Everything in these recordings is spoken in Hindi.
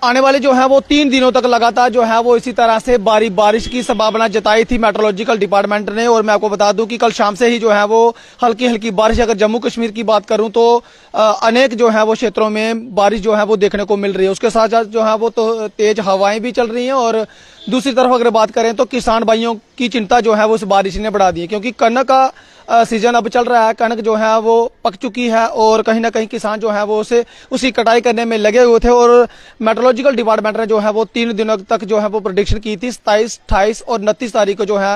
आने वाले जो है वो 3 दिनों तक लगातार जो है वो इसी तरह से बारिश की संभावना जताई थी मेट्रोलॉजिकल डिपार्टमेंट ने। और मैं आपको बता दूं कि कल शाम से ही जो है वो हल्की हल्की बारिश, अगर जम्मू कश्मीर की बात करूं तो अनेक जो है वो क्षेत्रों में बारिश जो है वो देखने को मिल रही है। उसके साथ साथ जो है वो तो तेज हवाएं भी चल रही हैं। और दूसरी तरफ अगर बात करें तो किसान भाइयों की चिंता जो है वो इस बारिश ने बढ़ा दी है, क्योंकि कनक का सीजन अब चल रहा है। कनक जो है वो पक चुकी है और कहीं ना कहीं किसान जो है वो उसकी कटाई करने में लगे हुए थे। और मेट्रोलॉजिकल डिपार्टमेंट ने जो है वो 3 दिनों तक जो है वो प्रेडिक्शन की थी, 27, 28 और 29 तारीख को जो है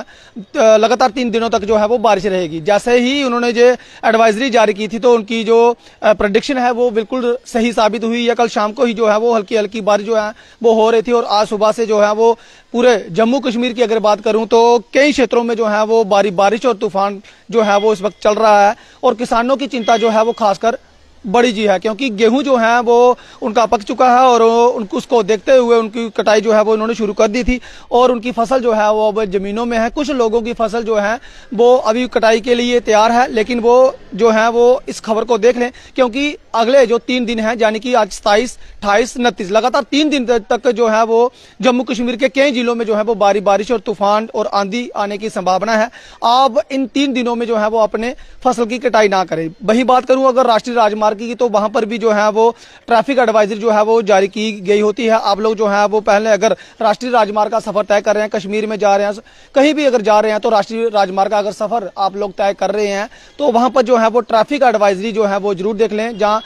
लगातार 3 दिनों तक जो है वो बारिश रहेगी। जैसे ही उन्होंने जो एडवाइजरी जारी की थी तो उनकी जो प्रेडिक्शन है वो बिल्कुल सही साबित हुई है। कल शाम को ही जो है वो हल्की हल्की बारिश जो है वो हो रही थी। और आज सुबह से जो है वो पूरे जम्मू कश्मीर की अगर बात करूं तो कई क्षेत्रों में जो है वो बारिश और तूफान जो है वो इस वक्त चल रहा है। और किसानों की चिंता जो है वो खासकर बड़ी जी है, क्योंकि गेहूं जो है वो उनका पक चुका है और उनको उसको देखते हुए उनकी कटाई जो है वो उन्होंने शुरू कर दी थी। और उनकी फसल जो है वो अब जमीनों में है। कुछ लोगों की फसल जो है वो अभी कटाई के लिए तैयार है, लेकिन वो जो है वो इस खबर को देख लें, क्योंकि अगले जो 3 दिन है यानी कि आज 27, 28, 29 लगातार 3 दिन तक जो है वो जम्मू कश्मीर के कई जिलों में जो है वो बारिश और तूफान और आंधी आने की संभावना है। आप इन 3 दिनों में जो है वो अपने फसल की कटाई ना करें। वही बात करूं अगर राष्ट्रीय राजमार्ग की, तो वहां पर भी जो है वो ट्रैफिक एडवाइजरी जो है वो जारी की गई होती है। आप लोग जो है वो पहले अगर राष्ट्रीय राजमार्ग का सफर तय कर रहे हैं, कश्मीर में जा रहे हैं, कहीं भी अगर जा रहे हैं, तो राष्ट्रीय राजमार्ग का अगर सफर आप लोग तय कर रहे हैं तो वहां पर जो है वो ट्रैफिक एडवाइजरी जो है वो जरूर देख लें। जहां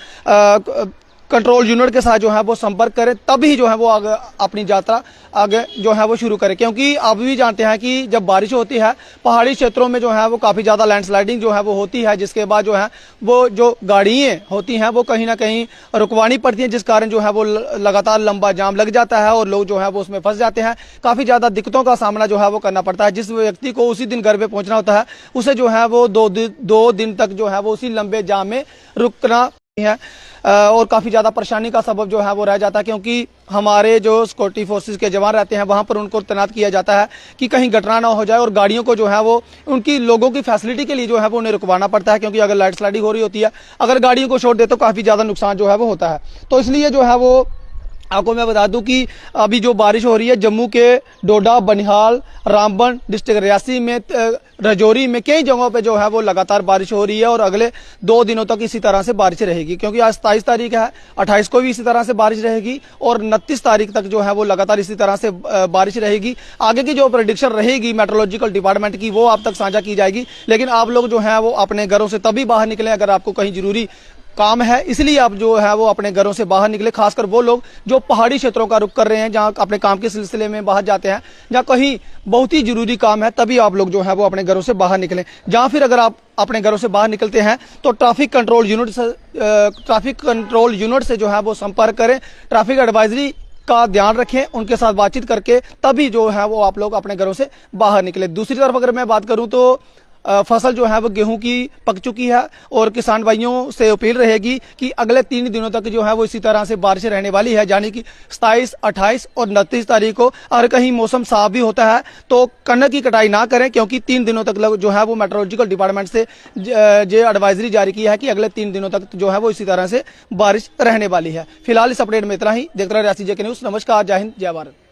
कंट्रोल यूनिट के साथ जो है वो संपर्क करें, तभी जो है वो आगे अपनी यात्रा आगे जो है वो शुरू करें। क्योंकि आप भी जानते हैं कि जब बारिश होती है पहाड़ी क्षेत्रों में जो है वो काफी ज्यादा लैंडस्लाइडिंग जो है वो होती है, जिसके बाद जो है वो जो गाड़ियां होती हैं वो कहीं ना कहीं रुकवानी पड़ती हैं, जिस कारण जो है वो लगातार लंबा जाम लग जाता है और लोग जो है वो उसमें फंस जाते हैं। काफी ज्यादा दिक्कतों का सामना जो है वो करना पड़ता है। जिस व्यक्ति को उसी दिन घर पे पहुंचना होता है उसे जो है वो 2 दिन तक जो है वो उसी लंबे जाम में रुकना है और काफी ज्यादा परेशानी का सबब जो है वो रह जाता है। क्योंकि हमारे जो सिक्योरिटी फोर्सेस के जवान रहते हैं वहां पर उनको तैनात किया जाता है कि कहीं घटना ना हो जाए। और गाड़ियों को जो है वो उनकी लोगों की फैसिलिटी के लिए जो है वो उन्हें रुकवाना पड़ता है, क्योंकि अगर लैंड स्लाइडिंग हो रही होती है, अगर गाड़ियों को छोड़ दे तो काफी ज्यादा नुकसान जो है वो होता है। तो इसलिए जो है वो आपको मैं बता दूं कि अभी जो बारिश हो रही है जम्मू के डोडा, बनिहाल, रामबन डिस्ट्रिक्ट, रियासी में, राजौरी में कई जगहों पे जो है वो लगातार बारिश हो रही है। और अगले 2 दिनों तक इसी तरह से बारिश रहेगी, क्योंकि आज 27 तारीख है, 28 को भी इसी तरह से बारिश रहेगी और 29 तारीख तक जो है वो लगातार इसी तरह से बारिश रहेगी। आगे की जो प्रेडिक्शन रहेगी मेट्रोलॉजिकल डिपार्टमेंट की वो आप तक साझा की जाएगी। लेकिन आप लोग जो है वो अपने घरों से तभी बाहर निकलें अगर आपको कहीं जरूरी काम है, इसलिए आप जो है वो अपने घरों से बाहर निकले। खासकर वो लोग जो पहाड़ी क्षेत्रों का रुख कर रहे हैं, जहां अपने काम के सिलसिले में बाहर जाते हैं, जहां कहीं बहुत ही जरूरी काम है, तभी आप लोग जो है वो अपने घरों से बाहर निकलें। जहां फिर अगर आप अपने घरों से बाहर निकलते हैं तो ट्रैफिक कंट्रोल यूनिट से जो है वो संपर्क करें, ट्रैफिक एडवाइजरी का ध्यान रखें, उनके साथ बातचीत करके तभी जो है वो आप लोग अपने घरों से बाहर निकले। दूसरी तरफ अगर मैं बात करूं तो फसल जो है वो गेहूं की पक चुकी है और किसान भाइयों से अपील रहेगी कि अगले 3 दिनों तक जो है वो इसी तरह से बारिश रहने वाली है, यानी कि 27, 28 और 29 तारीख को। अगर कहीं मौसम साफ भी होता है तो कनक की कटाई ना करें, क्योंकि 3 दिनों तक जो है वो मेट्रोलॉजिकल डिपार्टमेंट से जो एडवाइजरी जारी की है कि अगले 3 दिनों तक जो है वो इसी तरह से बारिश रहने वाली है। फिलहाल इस अपडेट में इतना ही। देखते रहिए रियासी जेके न्यूज़। नमस्कार, जय हिंद, जय भारत।